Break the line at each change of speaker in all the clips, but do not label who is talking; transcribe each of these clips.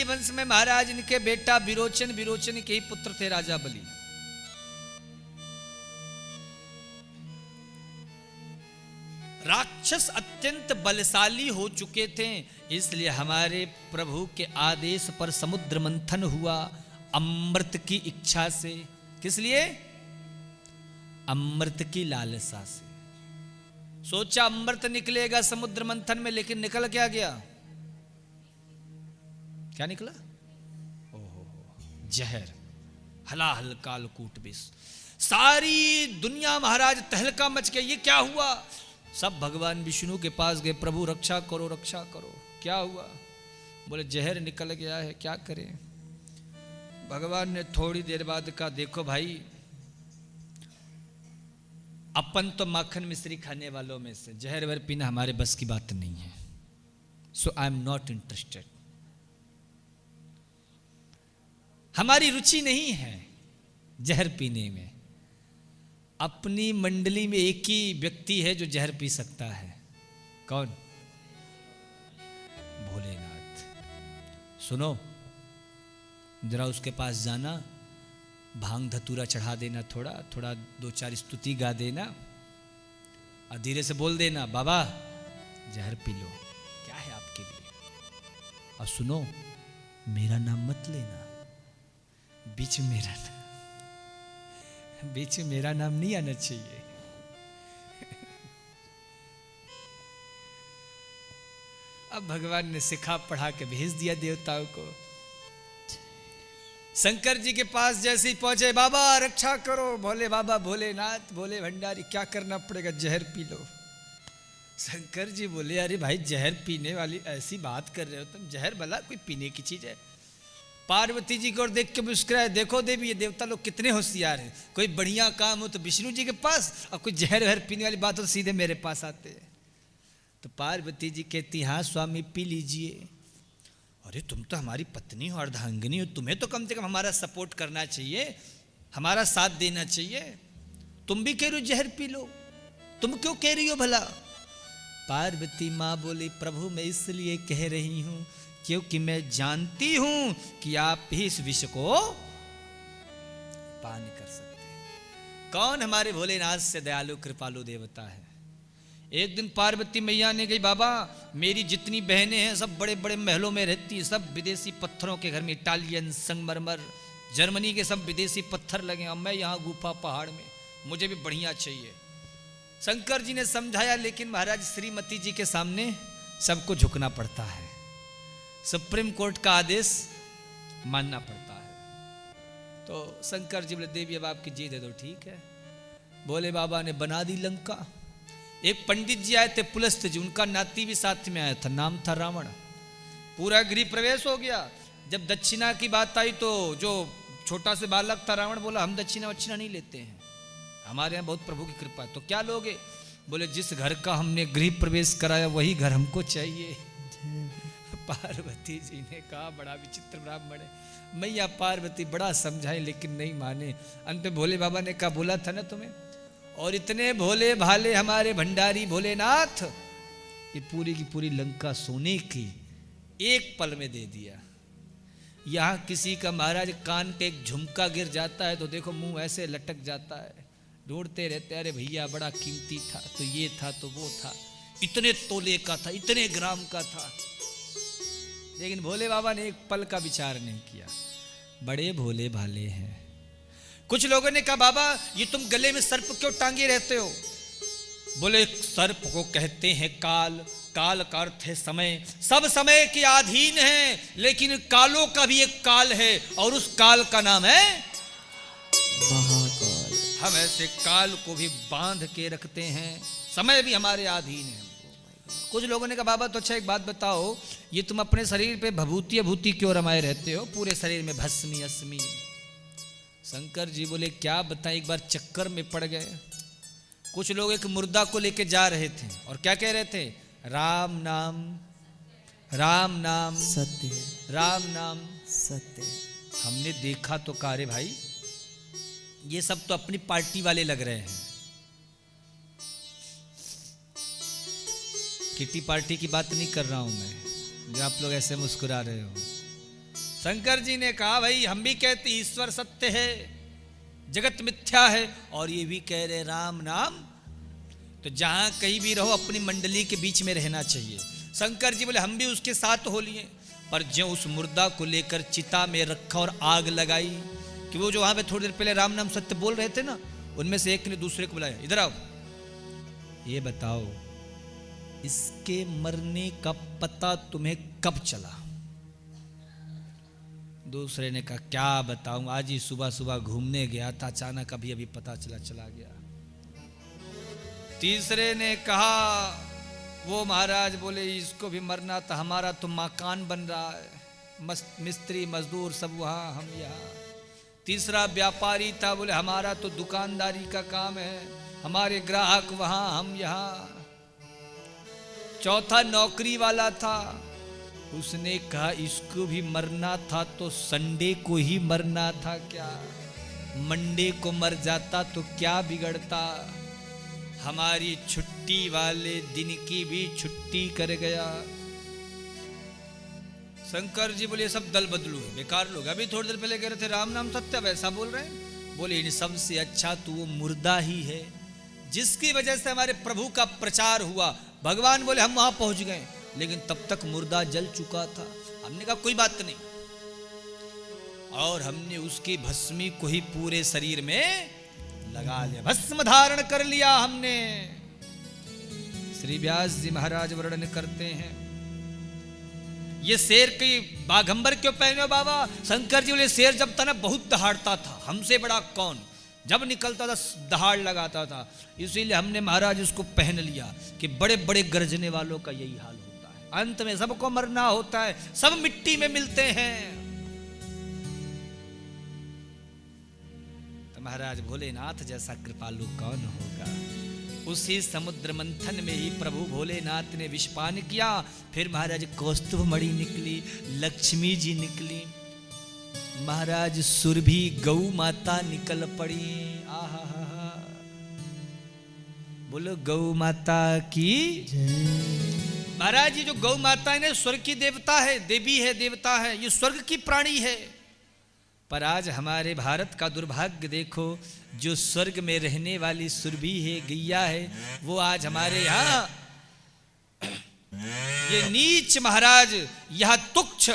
वंश में महाराज इनके बेटा विरोचन, विरोचन के ही पुत्र थे राजा बलि। राक्षस अत्यंत बलशाली हो चुके थे, इसलिए हमारे प्रभु के आदेश पर समुद्र मंथन हुआ अमृत की इच्छा से। किस लिए? अमृत की लालसा से। सोचा अमृत निकलेगा समुद्र मंथन में, लेकिन निकल क्या गया? क्या निकला? ओहो, जहर, हलाहल कालकूट विष। सारी दुनिया महाराज तहलका मच गया। ये क्या हुआ? सब भगवान विष्णु के पास गए, प्रभु रक्षा करो, रक्षा करो। क्या हुआ? बोले जहर निकल गया है, क्या करें? भगवान ने थोड़ी देर बाद कहा, देखो भाई, अपन तो माखन मिश्री खाने वालों में से, जहर वहर पीना हमारे बस की बात नहीं है। सो आई एम नॉट इंटरेस्टेड। हमारी रुचि नहीं है जहर पीने में। अपनी मंडली में एक ही व्यक्ति है जो जहर पी सकता है। कौन? भोलेनाथ। सुनो, जरा उसके पास जाना, भांग धतूरा चढ़ा देना, थोड़ा थोड़ा 2-4 स्तुति गा देना और धीरे से बोल देना, बाबा जहर पी लो, क्या है आपके लिए। और सुनो, मेरा नाम मत लेना, बीच में मेरा नाम नहीं आना चाहिए। अब भगवान ने सिखा पढ़ा के भेज दिया देवताओं को। शंकर जी के पास जैसे ही पहुंचे, बाबा रक्षा करो। भोले बाबा, भोलेनाथ, भोले भंडारी, क्या करना पड़ेगा? जहर पी लो। शंकर जी बोले, अरे भाई, जहर पीने वाली ऐसी बात कर रहे हो तुम? जहर भला कोई पीने की चीज है? पार्वती जी को देख के मुस्कुराए, देखो देवी, ये देवता लोग कितने होशियार हैं। कोई बढ़िया काम हो तो विष्णु जी के पास, और कोई जहर वहर पीने वाली बात हो तो सीधे मेरे पास आते हैं। तो पार्वती जी कहती, हाँ स्वामी, पी लीजिए। अरे तुम तो हमारी पत्नी हो, अर्धांगिनी हो, तुम्हें तो कम से कम हमारा सपोर्ट करना चाहिए, हमारा साथ देना चाहिए। तुम भी कह रही हो जहर पी लो, तुम क्यों कह रही हो भला? पार्वती माँ बोली, प्रभु मैं इसलिए कह रही हूं क्योंकि मैं जानती हूं कि आप ही इस विष को पान कर सकते हैं। कौन हमारे भोलेनाथ से दयालु कृपालु देवता है। एक दिन पार्वती मैया ने कही, बाबा मेरी जितनी बहनें हैं सब बड़े बड़े महलों में रहती हैं, सब विदेशी पत्थरों के घर में, इटालियन, संगमरमर, जर्मनी के सब विदेशी पत्थर लगे, और मैं यहाँ गुफा पहाड़ में, मुझे भी बढ़िया चाहिए। शंकर जी ने समझाया, लेकिन महाराज श्रीमती जी के सामने सबको झुकना पड़ता है, सुप्रीम कोर्ट का आदेश मानना पड़ता है। तो शंकर जी बोले, देवी अब आपकी जी दे दो, ठीक है। भोले बाबा ने बना दी लंका। एक पंडित जी आए थे, पुलस्त जी, उनका नाती भी साथ में आया था, नाम था रावण। पूरा गृह प्रवेश हो गया। जब दक्षिणा की बात आई तो जो छोटा से बालक था रावण बोला, हम दक्षिणा वक्षिणा नहीं लेते हैं, हमारे यहाँ बहुत प्रभु की कृपा है। तो क्या लोगे? बोले जिस घर का हमने गृह प्रवेश कराया वही घर हमको चाहिए। पार्वती जी ने कहा, बड़ा विचित्र ब्राह्मण है। मैया पार्वती बड़ा समझाई लेकिन नहीं माने। अंत में भोले बाबा ने कहा, बोला था ना तुम्हें। और इतने भोले भाले हमारे भंडारी भोलेनाथ, ये पूरी की पूरी लंका सोने की एक पल में दे दिया। यहाँ किसी का महाराज कान के एक झुमका गिर जाता है तो देखो मुंह ऐसे लटक जाता है, ढूंढते रहते, अरे भैया बड़ा कीमती था, तो ये था, तो वो था, इतने तोले का था, इतने ग्राम का था। लेकिन भोले बाबा ने एक पल का विचार नहीं किया। बड़े भोले भाले हैं। कुछ लोगों ने कहा, बाबा ये तुम गले में सर्प क्यों टांगे रहते हो? बोले सर्प को कहते हैं काल, काल का अर्थ है समय, सब समय के अधीन है, लेकिन कालों का भी एक काल है और उस काल का नाम है महाकाल। हम ऐसे काल को भी बांध के रखते हैं, समय भी हमारे अधीन है। कुछ लोगों ने कहा, बाबा तो अच्छा एक बात बताओ, ये तुम अपने शरीर पे भभूति अभूति क्यों रमाए रहते हो, पूरे शरीर में भस्मी अस्मी? शंकर जी बोले, क्या बताएं, एक बार चक्कर में पड़ गए। कुछ लोग एक मुर्दा को लेके जा रहे थे और क्या कह रहे थे, राम नाम सत्य, राम नाम सत्य। हमने देखा तो कहा, रे भाई ये सब तो अपनी पार्टी वाले लग रहे हैं। किटी पार्टी की बात नहीं कर रहा हूं मैं, जो आप लोग ऐसे मुस्कुरा रहे हो। शंकर जी ने कहा भाई हम भी कहते ईश्वर सत्य है, जगत मिथ्या है, और ये भी कह रहे राम नाम। तो जहां कहीं भी रहो अपनी मंडली के बीच में रहना चाहिए। शंकर जी बोले हम भी उसके साथ हो लिए, पर जो उस मुर्दा को लेकर चिता में रखा और आग लगाई कि वो जो वहां पे थोड़ी देर पहले राम नाम सत्य बोल रहे थे ना, उनमें से एक ने दूसरे को बुलाया, इधर आओ, ये बताओ इसके मरने का पता तुम्हें कब चला? दूसरे ने कहा क्या बताऊं, आज ही सुबह सुबह घूमने गया था, अचानक अभी पता चला गया। तीसरे ने कहा वो महाराज बोले इसको भी मरना था, हमारा तो मकान बन रहा है, मिस्त्री मजदूर सब वहां, हम यहाँ। तीसरा व्यापारी था, बोले हमारा तो दुकानदारी का काम है, हमारे ग्राहक वहां, हम यहाँ। चौथा नौकरी वाला था, उसने कहा इसको भी मरना था तो संडे को ही मरना था क्या, मंडे को मर जाता तो क्या बिगड़ता, हमारी छुट्टी वाले दिन की भी छुट्टी कर गया। शंकर जी बोले सब दल बदलू है, बेकार लोग, अभी थोड़ी देर पहले कह रहे थे राम नाम सत्य, वैसा बोल रहे हैं। बोले इन सबसे अच्छा तो वो मुर्दा ही है जिसकी वजह से हमारे प्रभु का प्रचार हुआ। भगवान बोले हम वहां पहुंच गए, लेकिन तब तक मुर्दा जल चुका था। हमने कहा कोई बात नहीं, और हमने उसकी भस्मी को ही पूरे शरीर में लगा लिया, भस्म धारण कर लिया हमने। श्री व्यास जी महाराज वर्णन करते हैं, ये शेर की बाघंबर क्यों पहने हो बाबा? शंकर जी बोले शेर जब था ना बहुत दहाड़ता था, हमसे बड़ा कौन, जब निकलता था दहाड़ लगाता था, इसीलिए हमने महाराज उसको पहन लिया कि बड़े बड़े गरजने वालों का यही हाल होता है, अंत में सबको मरना होता है, सब मिट्टी में मिलते हैं। तो महाराज भोलेनाथ जैसा कृपालु कौन होगा? उसी समुद्र मंथन में ही प्रभु भोलेनाथ ने विषपान किया, फिर महाराज कौस्तुभ मणि निकली, लक्ष्मी जी निकली, महाराज सुरभि गौ माता निकल पड़ी। आहा हा हा, बोलो गौ माता की जय। महाराज जी जो गौ माता है ना स्वर्ग की देवता है, देवी है, देवता है, ये स्वर्ग की प्राणी है। पर आज हमारे भारत का दुर्भाग्य देखो, जो स्वर्ग में रहने वाली सुरभि है, गैया है, वो आज हमारे यहाँ ये नीच महाराज, यह तुच्छ,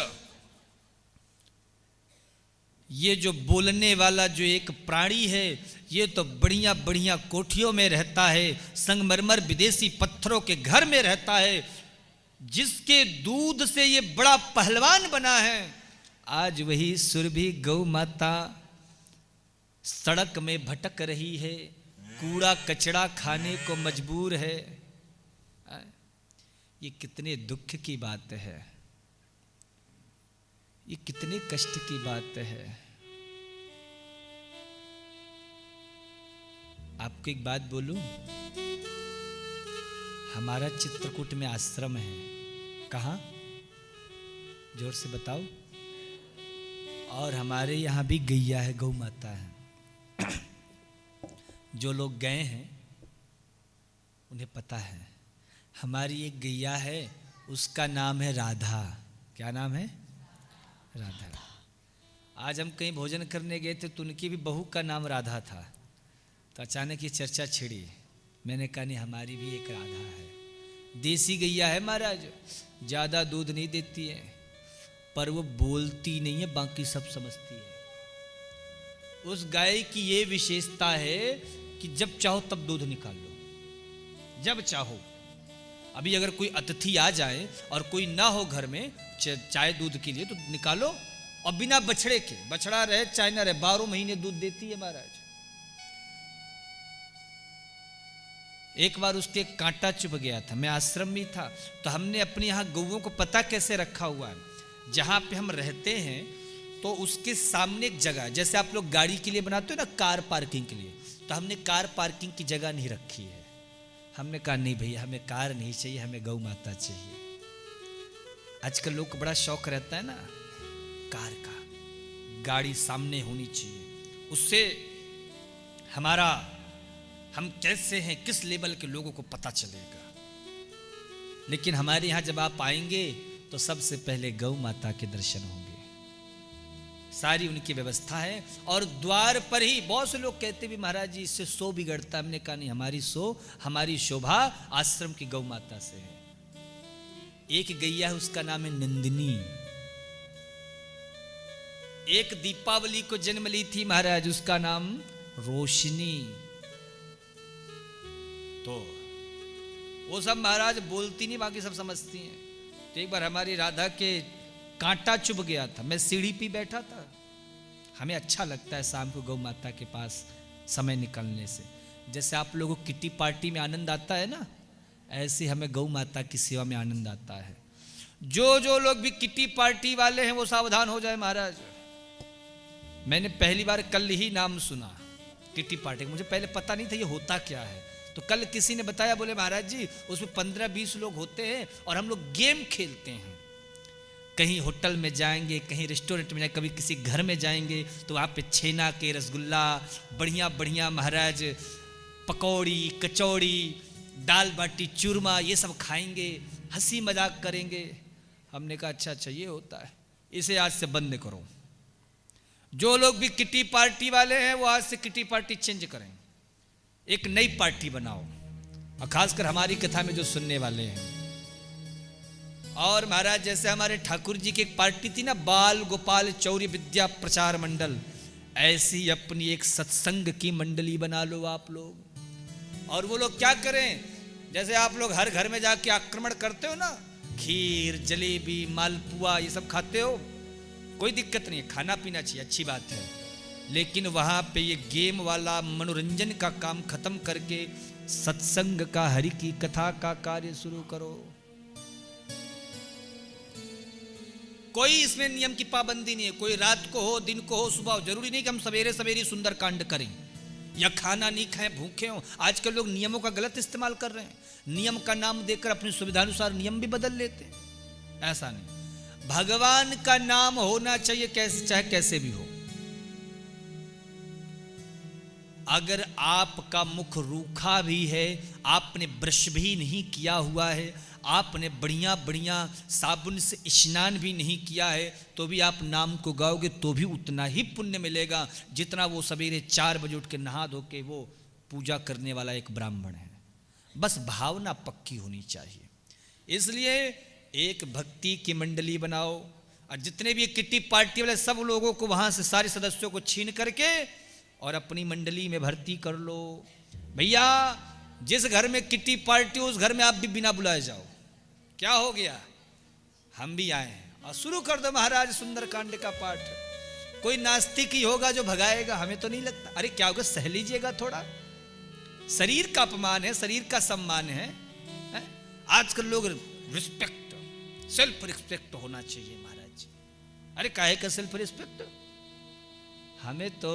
ये जो बोलने वाला जो एक प्राणी है, ये तो बढ़िया बढ़िया कोठियों में रहता है, संगमरमर विदेशी पत्थरों के घर में रहता है, जिसके दूध से ये बड़ा पहलवान बना है। आज वही सुरभि गौ माता सड़क में भटक रही है, कूड़ा कचड़ा खाने को मजबूर है। ये कितने दुख की बात है, ये कितने कष्ट की बात है। आपको एक बात बोलूं, हमारा चित्रकूट में आश्रम है, कहाँ जोर से बताओ, और हमारे यहाँ भी गैया है, गौ माता है। जो लोग गए हैं उन्हें पता है, हमारी एक गैया है, उसका नाम है राधा। क्या नाम है? राधा। आज हम कहीं भोजन करने गए थे तो उनकी भी बहू का नाम राधा था, तो अचानक ये चर्चा छिड़ी। मैंने कहा नहीं, हमारी भी एक राधा है, देसी गैया है महाराज, ज़्यादा दूध नहीं देती है, पर वो बोलती नहीं है, बाकी सब समझती है। उस गाय की ये विशेषता है कि जब चाहो तब दूध निकाल लो, जब चाहो। अभी अगर कोई अतिथि आ जाए और कोई ना हो घर में चाय दूध के लिए, तो निकालो, और बिना बछड़े के, बछड़ा रहे चाहे ना रहे, 12 महीने दूध देती है महाराज। एक बार उसके कांटा चुभ गया था, मैं आश्रम में था, तो हमने अपने यहाँ गौओं को पता कैसे रखा हुआ है, जहाँ पे हम रहते हैं तो उसके सामने एक जगह, जैसे आप लोग गाड़ी के लिए बनाते हो ना कार पार्किंग के लिए, तो हमने कार पार्किंग की जगह नहीं रखी है। हमने कहा नहीं भैया, हमें कार नहीं चाहिए, हमें गौ माता चाहिए। आजकल लोग को बड़ा शौक रहता है ना कार का, गाड़ी सामने होनी चाहिए, उससे हमारा हम कैसे हैं, किस लेवल के लोगों को पता चलेगा। लेकिन हमारे यहाँ जब आप आएंगे तो सबसे पहले गौ माता के दर्शन होंगे। सारी उनकी व्यवस्था है। और द्वार पर ही बहुत से लोग कहते भी महाराज जी इससे सो बिगड़ता। हमने कहा नहीं, हमारी शोभा आश्रम की गौ माता से है। एक गैया है, उसका नाम है नंदिनी। एक दीपावली को जन्म ली थी महाराज, उसका नाम रोशनी। तो वो सब महाराज बोलती नहीं, बाकी सब समझती हैं। तो एक बार हमारी राधा के कांटा चुभ गया था, मैं सीढ़ी पे बैठा था। हमें अच्छा लगता है शाम को गौ माता के पास समय निकलने से। जैसे आप लोगों को किटी पार्टी में आनंद आता है ना, ऐसे हमें गौ माता की सेवा में आनंद आता है। जो लोग भी किटी पार्टी वाले हैं वो सावधान हो जाए महाराज। मैंने पहली बार कल ही नाम सुना किटी पार्टी, मुझे पहले पता नहीं था ये होता क्या है। तो कल किसी ने बताया, बोले महाराज जी उसमें 15-20 लोग होते हैं और हम लोग गेम खेलते हैं। कहीं होटल में जाएंगे, कहीं रेस्टोरेंट में जाएंगे, कभी किसी घर में जाएंगे तो वहाँ पे छेना के रसगुल्ला, बढ़िया बढ़िया महाराज पकौड़ी, कचौड़ी, दाल बाटी चूरमा, ये सब खाएंगे, हंसी मजाक करेंगे। हमने कहा अच्छा ये होता है, इसे आज से बंद करो। जो लोग भी किटी पार्टी वाले हैं वो आज से किटी पार्टी चेंज करें, एक नई पार्टी बनाओ। और खासकर हमारी कथा में जो सुनने वाले हैं। और महाराज जैसे हमारे ठाकुर जी की एक पार्टी थी ना, बाल गोपाल चौरी विद्या प्रचार मंडल, ऐसी अपनी एक सत्संग की मंडली बना लो आप लोग। और वो लोग क्या करें, जैसे आप लोग हर घर में जाके आक्रमण करते हो ना, खीर जलेबी मालपुआ ये सब खाते हो, कोई दिक्कत नहीं है, खाना पीना चाहिए, अच्छी बात है। लेकिन वहां पे ये गेम वाला मनोरंजन का काम खत्म करके सत्संग का, हरि की कथा का कार्य शुरू करो। कोई इसमें नियम की पाबंदी नहीं है, कोई रात को हो, दिन को हो, सुबह हो, जरूरी नहीं कि हम सवेरे सवेरे सुंदर कांड करें या खाना नहीं खाएं, भूखे हो। आजकल लोग नियमों का गलत इस्तेमाल कर रहे हैं, नियम का नाम देकर अपनी सुविधानुसार नियम भी बदल लेते हैं। ऐसा नहीं, भगवान का नाम होना चाहिए कैसे, चाहे कैसे भी हो। अगर आपका मुख रूखा भी है, आपने ब्रश भी नहीं किया हुआ है, आपने बढ़िया बढ़िया साबुन से स्नान भी नहीं किया है, तो भी आप नाम को गाओगे तो भी उतना ही पुण्य मिलेगा जितना वो सवेरे 4 बजे उठ के नहा धो के वो पूजा करने वाला एक ब्राह्मण है। बस भावना पक्की होनी चाहिए। इसलिए एक भक्ति की मंडली बनाओ और जितने भी किट्टी पार्टी वाले सब लोगों को वहां से, सारे सदस्यों को छीन करके और अपनी मंडली में भर्ती कर लो। भैया जिस घर में किट्टी पार्टी हो उस घर में आप भी बिना बुलाए जाओ, क्या हो गया, हम भी आए हैं। और शुरू कर दो महाराज सुंदरकांड का पाठ। कोई नास्तिक ही होगा जो भगाएगा, हमें तो नहीं लगता। अरे क्या होगा, सह लीजिएगा थोड़ा, शरीर का अपमान है, शरीर का सम्मान है। आजकल लोग रिस्पेक्ट, सेल्फ रिस्पेक्ट होना चाहिए महाराज जी। अरे काहे का सेल्फ रिस्पेक्ट, हमें तो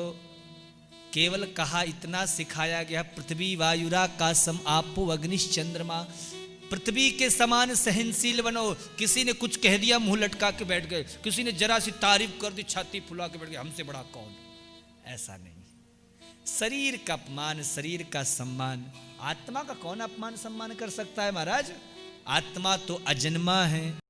केवल कहा इतना सिखाया गया, पृथ्वी वायुरा कासम आपो अग्निश चंद्रमा, पृथ्वी के समान सहनशील बनो। किसी ने कुछ कह दिया मुंह लटका के बैठ गए, किसी ने जरा सी तारीफ कर दी छाती फुला के बैठ गए, हमसे बड़ा कौन। ऐसा नहीं, शरीर का अपमान, शरीर का सम्मान। आत्मा का कौन अपमान सम्मान कर सकता है महाराज, आत्मा तो अजन्मा है।